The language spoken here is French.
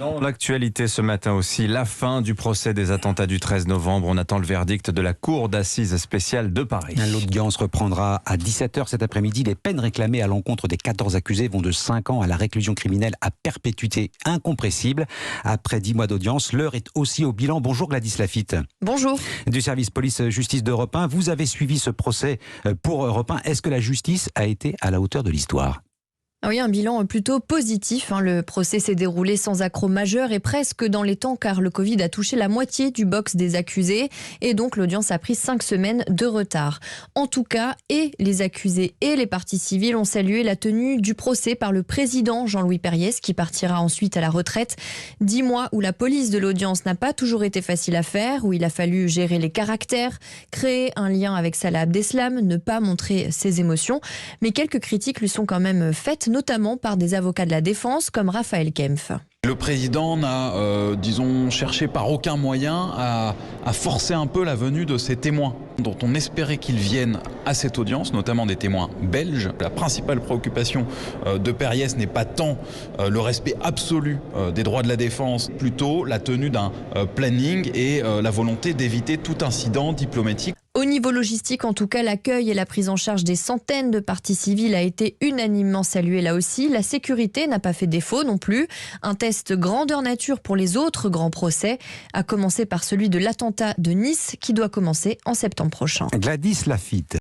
Dans l'actualité ce matin aussi, la fin du procès des attentats du 13 novembre. On attend le verdict de la Cour d'assises spéciale de Paris. L'audience reprendra à 17h cet après-midi. Les peines réclamées à l'encontre des 14 accusés vont de 5 ans à la réclusion criminelle à perpétuité incompressible. Après 10 mois d'audience, l'heure est aussi au bilan. Bonjour Gladys Laffitte. Bonjour. Du service police-justice d'Europe 1. Vous avez suivi ce procès pour Europe 1. Est-ce que la justice a été à la hauteur de l'histoire ? Oui, un bilan plutôt positif. Le procès s'est déroulé sans accroc majeur et presque dans les temps car le Covid a touché la moitié du box des accusés et donc l'audience a pris 5 semaines de retard. En tout cas, et les accusés et les parties civiles ont salué la tenue du procès par le président Jean-Louis Perriès qui partira ensuite à la retraite. 10 mois où la police de l'audience n'a pas toujours été facile à faire, où il a fallu gérer les caractères, créer un lien avec Salah Abdeslam, ne pas montrer ses émotions. Mais quelques critiques lui sont quand même faites, notamment par des avocats de la défense comme Raphaël Kempf. Le président n'a, cherché par aucun moyen à forcer un peu la venue de ces témoins, dont on espérait qu'ils viennent à cette audience, notamment des témoins belges. La principale préoccupation de Perriès n'est pas tant le respect absolu des droits de la défense, plutôt la tenue d'un planning et la volonté d'éviter tout incident diplomatique. Au niveau logistique, en tout cas, l'accueil et la prise en charge des centaines de parties civiles a été unanimement salué là aussi. La sécurité n'a pas fait défaut non plus. Un test grandeur nature pour les autres grands procès, à commencer par celui de l'attentat de Nice qui doit commencer en septembre prochain. Gladys Laffitte.